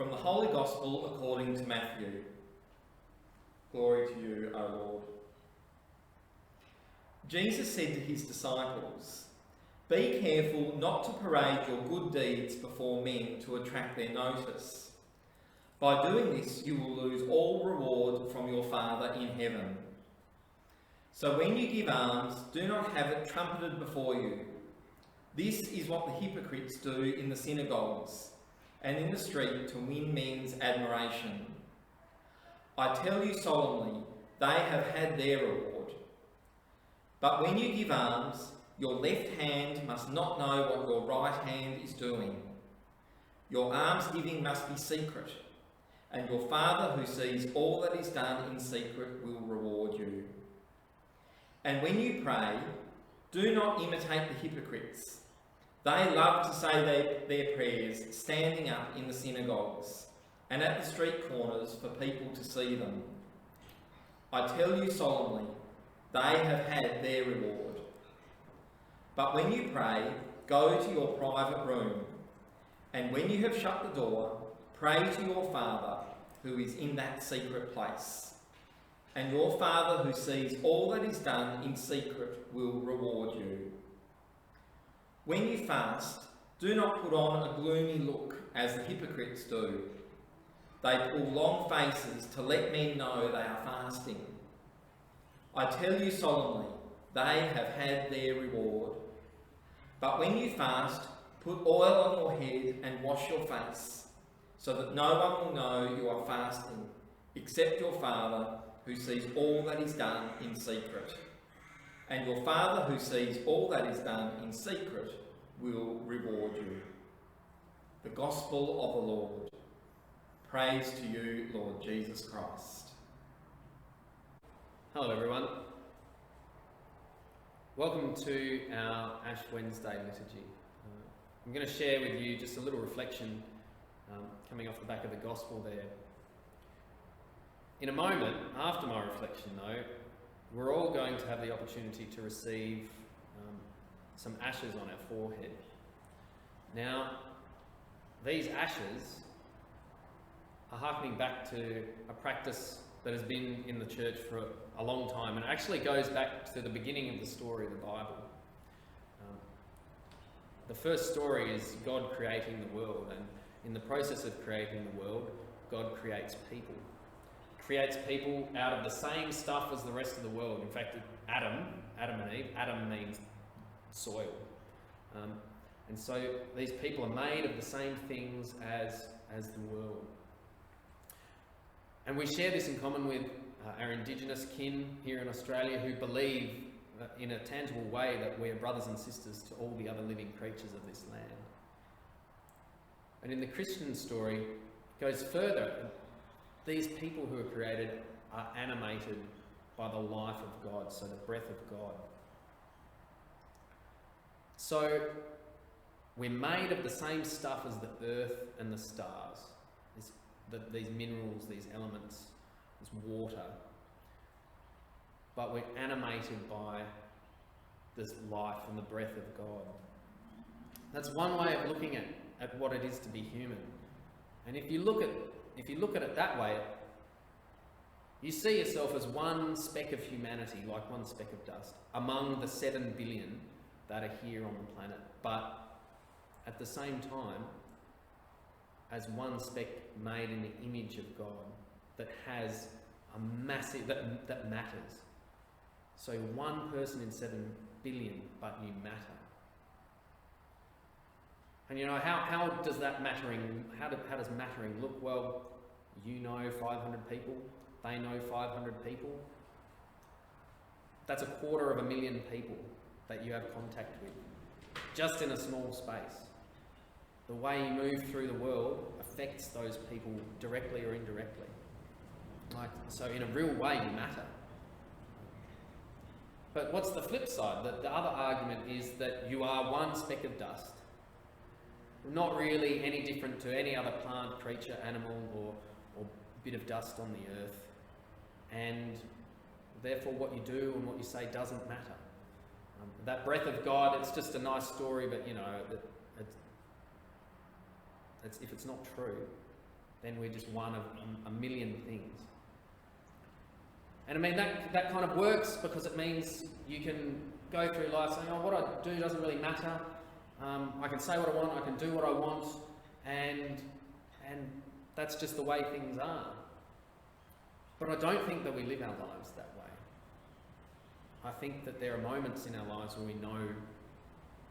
From the Holy Gospel according to Matthew. Glory to you, O Lord. Jesus said to his disciples, "Be careful not to parade your good deeds before men to attract their notice. By doing this, you will lose all reward from your Father in heaven. So when you give alms, do not have it trumpeted before you. This is what the hypocrites do in the synagogues and in the street to win men's admiration. I tell you solemnly, they have had their reward. But when you give alms, your left hand must not know what your right hand is doing. Your almsgiving must be secret, and your Father who sees all that is done in secret will reward you. And when you pray, do not imitate the hypocrites. They love to say their prayers standing up in the synagogues and at the street corners for people to see them. I tell you solemnly, they have had their reward. But when you pray, go to your private room, and when you have shut the door, pray to your Father who is in that secret place. And your Father who sees all that is done in secret will reward you. When you fast, do not put on a gloomy look as the hypocrites do. They pull long faces to let men know they are fasting. I tell you solemnly, they have had their reward. But when you fast, put oil on your head and wash your face, so that no one will know you are fasting, except your Father who sees all that is done in secret. And your Father who sees all that is done in secret will reward you." The Gospel of the Lord. Praise to you, Lord Jesus Christ. Hello everyone. Welcome to our Ash Wednesday liturgy. I'm going to share with you just a little reflection coming off the back of the Gospel there. In a moment, after my reflection though, we're all going to have the opportunity to receive some ashes on our forehead. Now, these ashes are harkening back to a practice that has been in the church for a long time, and it actually goes back to the beginning of the story of the Bible. The first story is God creating the world, and in the process of creating the world, God creates people. Creates people out of the same stuff as the rest of the world. In fact, Adam and Eve, Adam means soil. And so these people are made of the same things as the world. And we share this in common with our Indigenous kin here in Australia who believe in a tangible way that we are brothers and sisters to all the other living creatures of this land. And in the Christian story, it goes further. These people who are created are animated by the life of God, so the breath of God. So we're made of the same stuff as the earth and the stars. These minerals, these elements, this water. But we're animated by this life and the breath of God. That's one way of looking at what it is to be human. And if you look at it that way, you see yourself as one speck of humanity, like one speck of dust, among the 7 billion that are here on the planet. But at the same time, as one speck made in the image of God that has a massive, that matters. So one person in 7 billion, but you matter. And you know, how does that mattering, how does mattering look? Well, you know 500 people, they know 500 people. That's 250,000 people that you have contact with, just in a small space. The way you move through the world affects those people directly or indirectly. So in a real way, you matter. But what's the flip side? The other argument is that you are one speck of dust. Not really any different to any other plant, creature, animal, or bit of dust on the earth. And therefore what you do and what you say doesn't matter. That breath of God, it's just a nice story, but you know, if it's not true, then we're just one of a million things. And I mean, that kind of works because it means you can go through life saying, oh, what I do doesn't really matter. I can say what I want, I can do what I want, and that's just the way things are. But I don't think that we live our lives that way. I think that there are moments in our lives where we know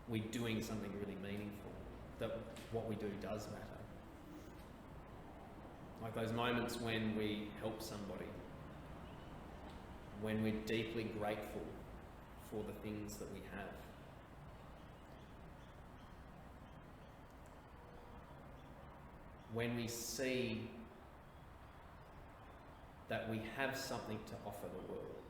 we're doing something really meaningful, that what we do does matter. Like those moments when we help somebody, when we're deeply grateful for the things that we have. When we see that we have something to offer the world.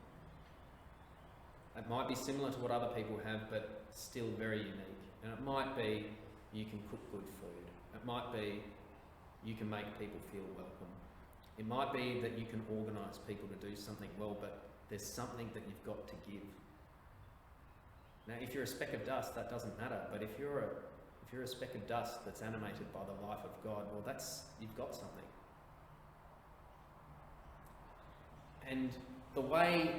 It might be similar to what other people have, but still very unique. And it might be you can cook good food. It might be you can make people feel welcome. It might be that you can organise people to do something well, but there's something that you've got to give. Now, if you're a speck of dust, that doesn't matter. But if you're a speck of dust that's animated by the life of God, well, you've got something. And the way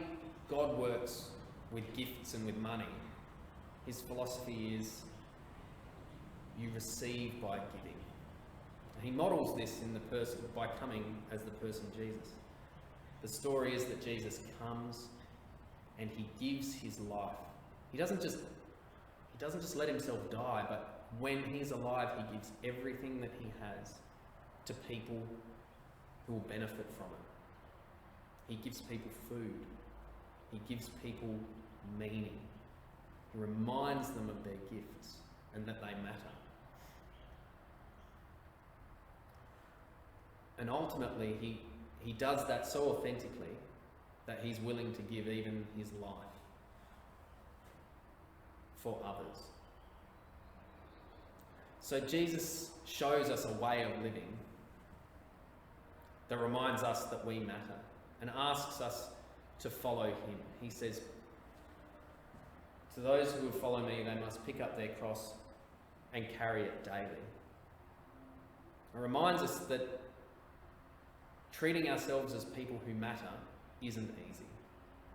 God works with gifts and with money, his philosophy is you receive by giving. He models this in the person by coming as the person Jesus. The story is that Jesus comes and he gives his life. He doesn't just let himself die, but when he's alive, he gives everything that he has to people who will benefit from it. He gives people food. He gives people meaning. He reminds them of their gifts and that they matter. And ultimately, he does that so authentically that he's willing to give even his life for others. So Jesus shows us a way of living that reminds us that we matter and asks us to follow him. He says, to those who will follow me, they must pick up their cross and carry it daily. It reminds us that treating ourselves as people who matter isn't easy.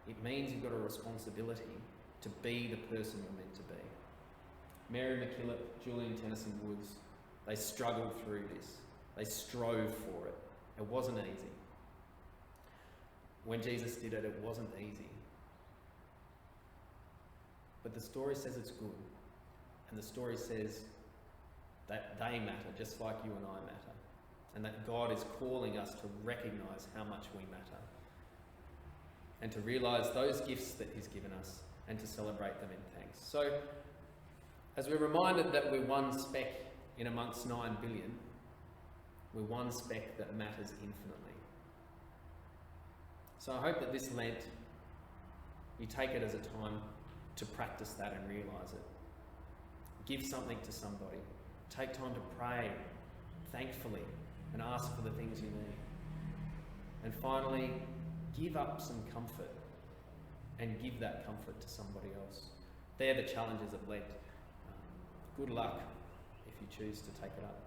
It means you've got a responsibility to be the person you're meant to be. Mary MacKillop, Julian Tennyson Woods, they struggled through this. They strove for it. It wasn't easy. When Jesus did it, it wasn't easy. But the story says it's good. And the story says that they matter, just like you and I matter. And that God is calling us to recognise how much we matter. And to realise those gifts that he's given us and to celebrate them in thanks. So, as we're reminded that we're one speck in amongst 9 billion, we're one speck that matters infinitely. So I hope that this Lent, you take it as a time to practice that and realise it. Give something to somebody. Take time to pray, thankfully, and ask for the things you need. And finally, give up some comfort and give that comfort to somebody else. They're the challenges of Lent. Good luck if you choose to take it up.